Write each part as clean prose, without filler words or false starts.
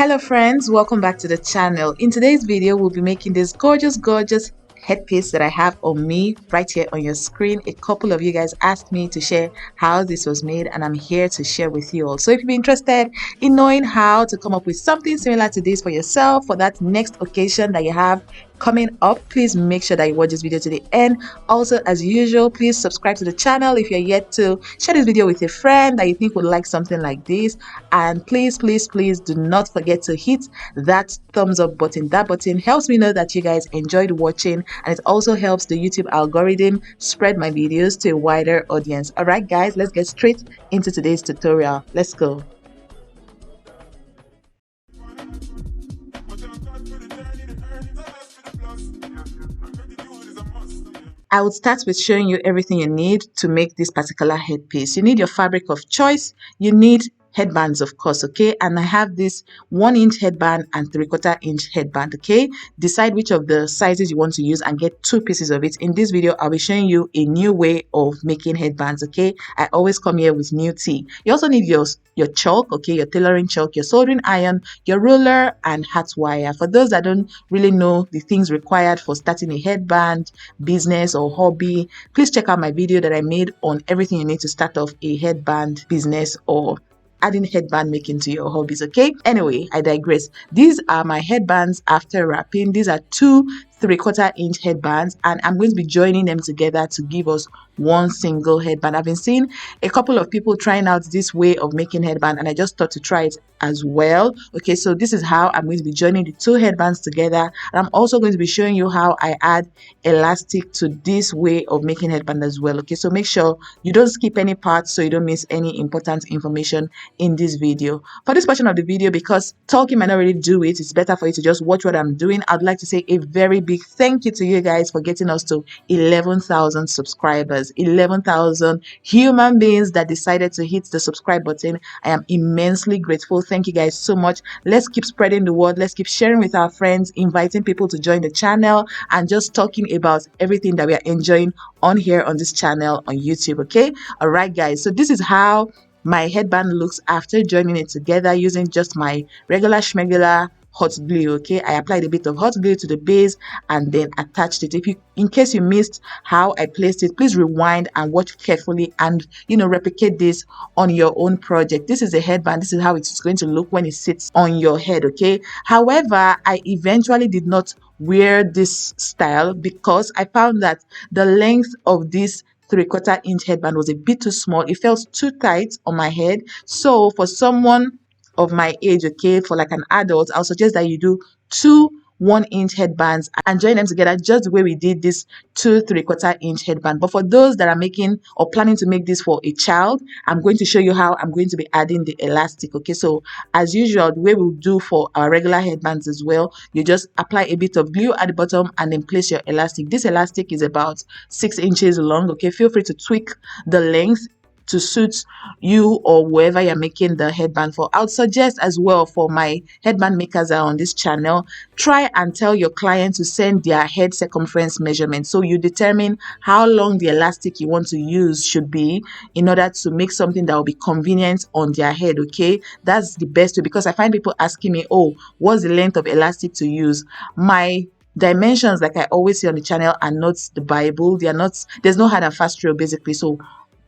Hello friends, welcome back to the channel. In today's video, we'll be making this gorgeous headpiece that I have on me right here on your screen. A couple of you guys asked me to share how this was made, and I'm here to share with you all. So if you're interested in knowing how to come up with something similar to this for yourself for that next occasion that you have coming up, please make sure that you watch this video to the end. Also, as usual, please subscribe to the channel if you're yet to. Share this video with a friend that you think would like something like this, and please do not forget to hit that thumbs up button. That button helps me know that you guys enjoyed watching, and it also helps the YouTube algorithm spread my videos to a wider audience. All right guys, let's get straight into today's tutorial. Let's go. I would start with showing you everything you need to make this particular headpiece. You need your fabric of choice. You need headbands, of course, okay? And I have this 1-inch headband and 3/4-inch headband, okay? Decide which of the sizes you want to use and get 2 pieces of it. In this video, I'll be showing you a new way of making headbands, okay? I always come here with new tea. You also need your chalk, okay? Your tailoring chalk, your soldering iron, your ruler, and hat wire. For those that don't really know the things required for starting a headband business or hobby, please check out my video that I made on everything you need to start off a headband business or adding headband making to your hobbies, okay? Anyway, I digress. These are my headbands after wrapping. These are 2 3/4-inch headbands, and I'm going to be joining them together to give us one single headband. I've been seeing a couple of people trying out this way of making headband, and I just thought to try it as well. Okay, so this is how I'm going to be joining the 2 headbands together, and I'm also going to be showing you how I add elastic to this way of making headband as well. Okay, so make sure you don't skip any parts so you don't miss any important information in this video. For this portion of the video, because talking might not really do it, it's better for you to just watch what I'm doing. I'd like to say a very big thank you to you guys for getting us to 11,000 subscribers, 11,000 human beings that decided to hit the subscribe button. I am immensely grateful. Thank you guys so much. Let's keep spreading the word. Let's keep sharing with our friends, inviting people to join the channel, and just talking about everything that we are enjoying on here on this channel on YouTube. Okay, all right guys, so this is how my headband looks after joining it together using just my regular schmegular hot glue. Okay, I applied a bit of hot glue to the base and then attached it. In case you missed how I placed it, please rewind and watch carefully, and replicate this on your own project. This is a headband. This is how it's going to look when it sits on your head. Okay, however, I eventually did not wear this style because I found that the length of this 3/4-inch headband was a bit too small. It felt too tight on my head. So for someone of my age, okay, for like an adult, I'll suggest that you do 2 1-inch headbands and join them together just the way we did this 2 3/4-inch headband. But for those that are making or planning to make this for a child, I'm going to show you how I'm going to be adding the elastic. Okay, so as usual, the way we'll do for our regular headbands as well, you just apply a bit of glue at the bottom and then place your elastic. This elastic is about 6 inches long. Okay, feel free to tweak the length to suit you or whoever you're making the headband for. I would suggest as well, for my headband makers that are on this channel, try and tell your client to send their head circumference measurement, so you determine how long the elastic you want to use should be in order to make something that will be convenient on their head. Okay, that's the best way, because I find people asking me, oh, what's the length of elastic to use? My dimensions, like I always say on the channel, are not the Bible. They are not, there's no hard and fast rule basically. So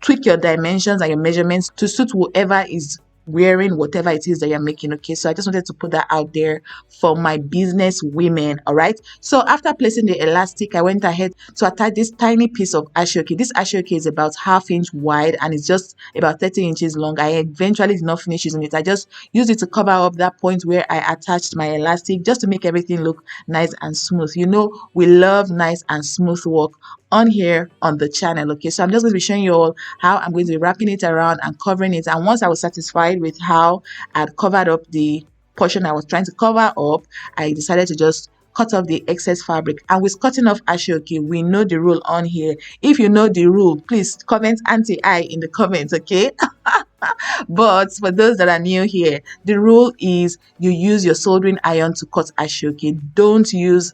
tweak your dimensions and your measurements to suit whoever is wearing whatever it is that you're making. Okay, so I just wanted to put that out there for my business women. All right, so after placing the elastic, I went ahead to attach this tiny piece of ASOOKE. This ASOOKE is about 1/2 inch wide and it's just about 30 inches long. I eventually did not finish using it. I just used it to cover up that point where I attached my elastic, just to make everything look nice and smooth. We love nice and smooth work on here on the channel. Okay, so I'm just going to be showing you all how I'm going to be wrapping it around and covering it, and once I was satisfied with how I'd covered up the portion I was trying to cover up, I decided to just cut off the excess fabric. And with cutting off ASOOKE, we know the rule on here. If you know the rule, please comment anti-I in the comments, okay? But for those that are new here, the rule is you use your soldering iron to cut ASOOKE. Don't use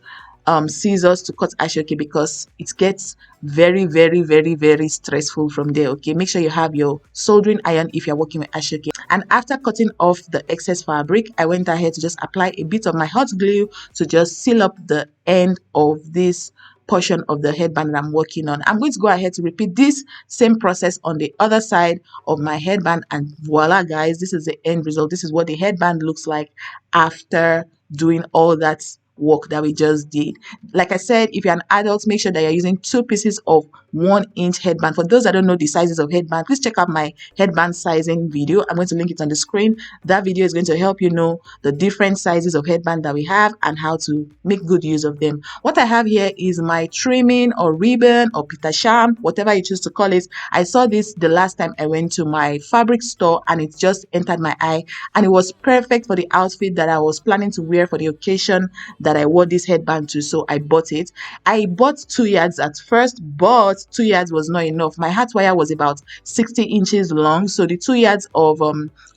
scissors to cut ashoke because it gets very stressful from there. Okay, make sure you have your soldering iron if you're working with ashoke. And after cutting off the excess fabric, I went ahead to just apply a bit of my hot glue to just seal up the end of this portion of the headband that I'm working on. I'm going to go ahead to repeat this same process on the other side of my headband, and voila guys, this is the end result. This is what the headband looks like after doing all that work that we just did. Like I said, if you're an adult, make sure that you're using 2 pieces of 1-inch headband. For those that don't know the sizes of headband, please check out my headband sizing video. I'm going to link it on the screen. That video is going to help you know the different sizes of headband that we have and how to make good use of them. What I have here is my trimming or ribbon or pita sham, whatever you choose to call it. I saw this the last time I went to my fabric store and it just entered my eye, and it was perfect for the outfit that I was planning to wear for the occasion that I wore this headband to, so I bought it. I bought 2 yards at first, but 2 yards was not enough. My hat wire was about 60 inches long, so the 2 yards of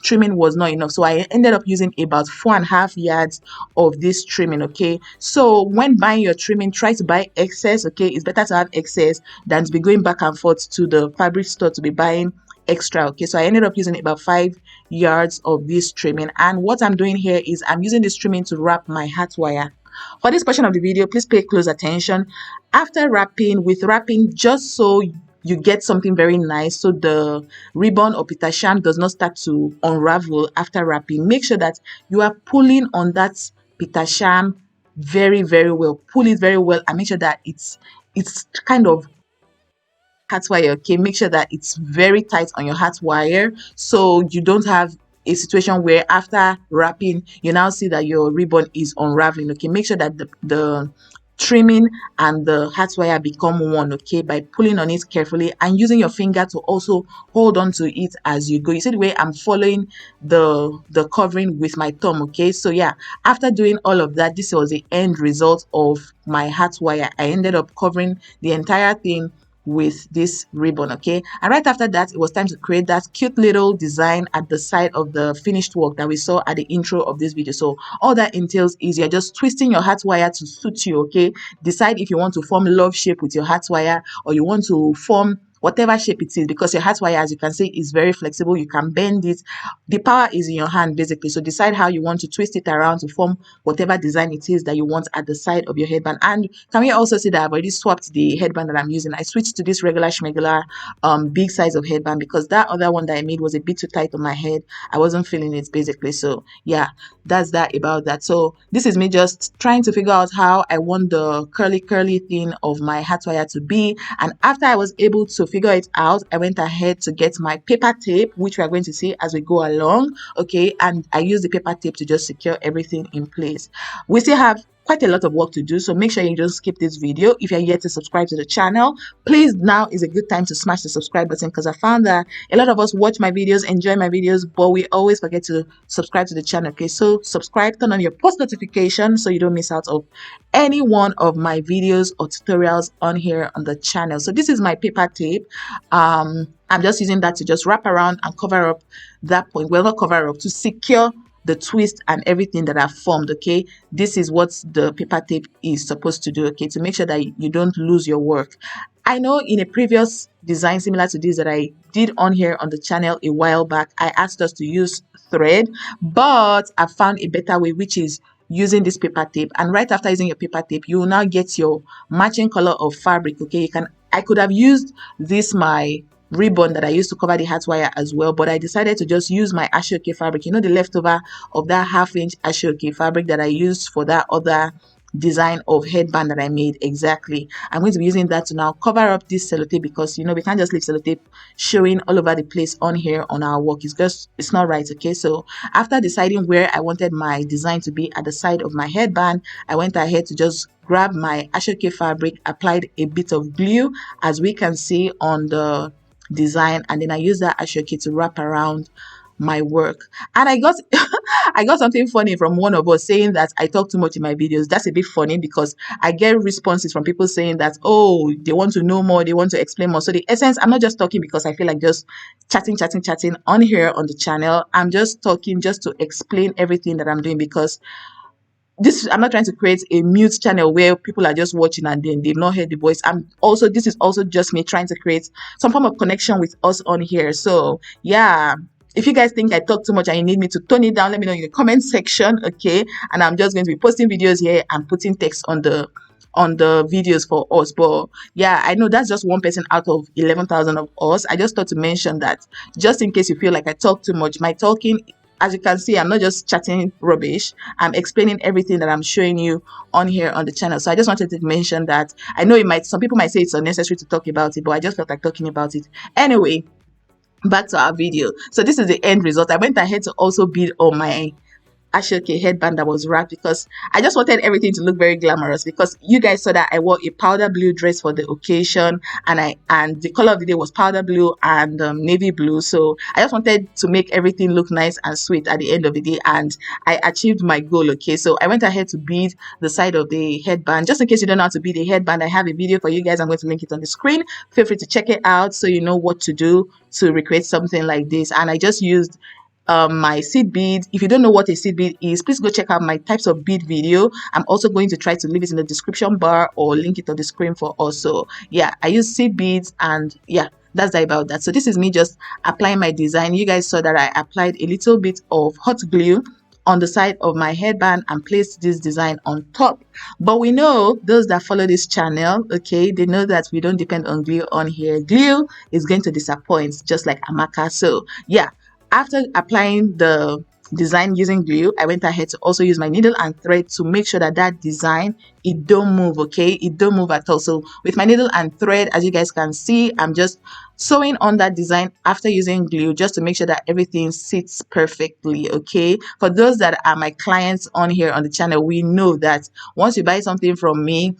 trimming was not enough, so I ended up using about 4.5 yards of this trimming. Okay, so when buying your trimming, try to buy excess. Okay, it's better to have excess than to be going back and forth to the fabric store to be buying extra. Okay, so I ended up using about 5 yards of this trimming, and what I'm doing here is I'm using this trimming to wrap my hat wire. For this portion of the video, please pay close attention. After wrapping, just so you get something very nice, so the ribbon or pita sham does not start to unravel after wrapping, make sure that you are pulling on that pita sham very well. Pull it very well and make sure that it's kind of hat wire. Okay, make sure that it's very tight on your hat wire so you don't have a situation where after wrapping you now see that your ribbon is unraveling. Okay, make sure that the trimming and the hat wire become one. Okay, by pulling on it carefully and using your finger to also hold on to it as you go. You see the way I'm following the covering with my thumb. Okay, so yeah, after doing all of that, this was the end result of my hat wire. I ended up covering the entire thing with this ribbon. Okay, and right after that, it was time to create that cute little design at the side of the finished work that we saw at the intro of this video. So all that entails is you're just twisting your hat wire to suit you. Okay, decide if you want to form love shape with your hat wire or you want to form whatever shape it is, because your hat wire, as you can see, is very flexible. You can bend it. The power is in your hand basically, so decide how you want to twist it around to form whatever design it is that you want at the side of your headband. And can we also see that I've already swapped the headband that I'm using? I switched to this regular schmegular big size of headband because that other one that I made was a bit too tight on my head. I wasn't feeling it basically. So yeah, that's that about that. So this is me just trying to figure out how I want the curly thing of my hat wire to be. And after I was able to figure it out, I went ahead to get my paper tape, which we are going to see as we go along. Okay, and I used the paper tape to just secure everything in place. We still have quite a lot of work to do, so make sure you don't skip this video. If you're yet to subscribe to the channel, please, now is a good time to smash the subscribe button, because I found that a lot of us watch my videos, enjoy my videos, but we always forget to subscribe to the channel. Okay, so subscribe, turn on your post notification so you don't miss out of any one of my videos or tutorials on here on the channel. So this is my paper tape. I'm just using that to just wrap around and cover up that point. Well, not cover up, to secure the twist and everything that I've formed. Okay, this is what the paper tape is supposed to do. Okay, to make sure that you don't lose your work. I know in a previous design similar to this that I did on here on the channel a while back, I asked us to use thread, but I found a better way, which is using this paper tape. And right after using your paper tape, you will now get your matching color of fabric. Okay, I could have used this my ribbon that I used to cover the hat wire as well, but I decided to just use my ASOOKE fabric, you know, the leftover of that 1/2 inch ASOOKE fabric that I used for that other design of headband that I made. Exactly, I'm going to be using that to now cover up this sellotape, because you know we can't just leave sellotape showing all over the place on here on our work. It's not right. Okay, so after deciding where I wanted my design to be at the side of my headband, I went ahead to just grab my ASOOKE fabric, applied a bit of glue as we can see on the design, and then I use that ASOOKE to wrap around my work. And I got I got something funny from one of us saying that I talk too much in my videos. That's a bit funny because I get responses from people saying that, oh, they want to know more, they want to explain more. So the essence, I'm not just talking because I feel like just chatting on here on the channel. I'm just talking just to explain everything that I'm doing, because this, I'm not trying to create a mute channel where people are just watching and then they've not heard the voice. This is also just me trying to create some form of connection with us on here. So yeah, if you guys think I talk too much and you need me to tone it down, let me know in the comment section, okay? And I'm just going to be posting videos here and putting text on the videos for us. But yeah, I know that's just one person out of 11,000 of us. I just thought to mention that, just in case you feel like I talk too much. My talking, as you can see, I'm not just chatting rubbish. I'm explaining everything that I'm showing you on here on the channel. So I just wanted to mention that. I know some people might say it's unnecessary to talk about it, but I just felt like talking about it anyway. Back to our video. So this is the end result. I went ahead to also bead on my ASOOKE headband that was wrapped, because I just wanted everything to look very glamorous, because you guys saw that I wore a powder blue dress for the occasion, and the color of the day was powder blue and navy blue. So I just wanted to make everything look nice and sweet at the end of the day, and I achieved my goal. Okay, so I went ahead to bead the side of the headband. Just in case you don't know how to bead a headband, I have a video for you guys. I'm going to link it on the screen. Feel free to check it out so you know what to do to recreate something like this. And I just used my seed bead. If you don't know what a seed bead is, please go check out my types of bead video. I'm also going to try to leave it in the description bar or link it on the screen for us. So yeah, I use seed beads, and yeah, that's about that. So this is me just applying my design. You guys saw that I applied a little bit of hot glue on the side of my headband and placed this design on top. But we know, those that follow this channel, okay, they know that we don't depend on glue on here. Glue is going to disappoint, just like Amaka. So yeah, after applying the design using glue, I went ahead to also use my needle and thread to make sure that that design, it don't move, okay? It don't move at all. So with my needle and thread, as you guys can see, I'm just sewing on that design after using glue, just to make sure that everything sits perfectly, okay? For those that are my clients on here on the channel, we know that once you buy something from me,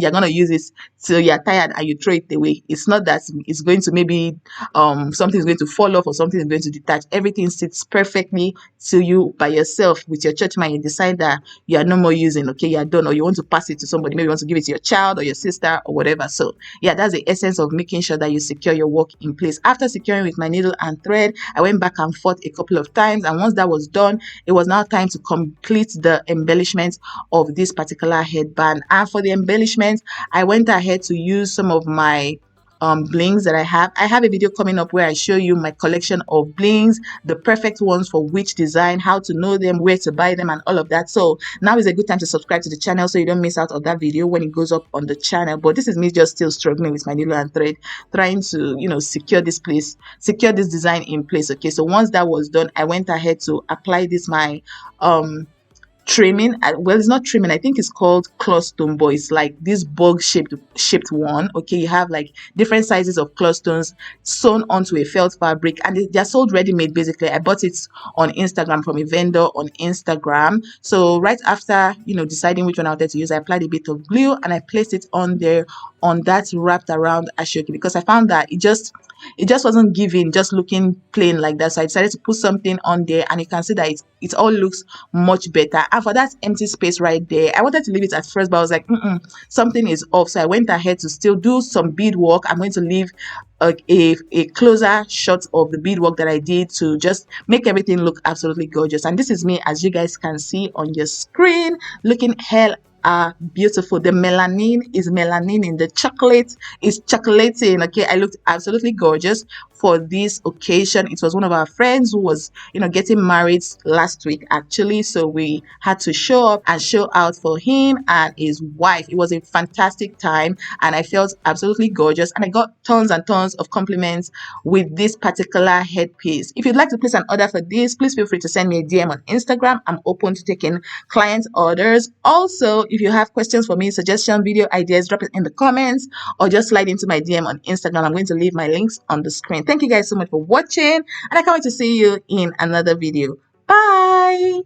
you're gonna use it till you're tired and you throw it away. It's not that it's going to maybe something's going to fall off or something is going to detach. Everything sits perfectly till you by yourself with your church man, you decide that you are no more using, okay, you're done, or you want to pass it to somebody, maybe you want to give it to your child or your sister or whatever. So yeah, that's the essence of making sure that you secure your work in place. After securing with my needle and thread, I went back and forth a couple of times, and once that was done, it was now time to complete the embellishment of this particular headband. And for the embellishment, I went ahead to use some of my blings that I have. I have a video coming up where I show you my collection of blings, the perfect ones for which design, how to know them, where to buy them, and all of that. So now is a good time to subscribe to the channel so you don't miss out on that video when it goes up on the channel. But this is me just still struggling with my needle and thread, trying to, you know, secure this design in place. Okay, so once that was done, I went ahead to apply this my trimming. Well, it's not trimming, I think it's called cloth stone, but it's like this bug shaped one. Okay, you have like different sizes of cloth stones sewn onto a felt fabric, and they're sold ready-made. Basically, I bought it on Instagram from a vendor on Instagram. So right after, you know, deciding which one I wanted to use, I applied a bit of glue and I placed it on there, on that wrapped around ASOOKE, because I found that it just wasn't giving, just looking plain like that. So I decided to put something on there, and you can see that it all looks much better. And for that empty space right there, I wanted to leave it at first, but I was like, something is off. So I went ahead to still do some beadwork. I'm going to leave a closer shot of the beadwork that I did to just make everything look absolutely gorgeous. And this is me, as you guys can see on your screen, looking hell are beautiful. The melanin is melanin, the chocolate is chocolating. Okay, I looked absolutely gorgeous for this occasion. It was one of our friends who was, you know, getting married last week actually, so we had to show up and show out for him and his wife. It was a fantastic time, and I felt absolutely gorgeous, and I got tons and tons of compliments with this particular headpiece. If you'd like to place an order for this, please feel free to send me a DM on Instagram. I'm open to taking client orders. Also, if you have questions for me, suggestion, video ideas, drop it in the comments or just slide into my DM on Instagram. I'm going to leave my links on the screen. Thank you guys so much for watching, and I can't wait to see you in another video. Bye.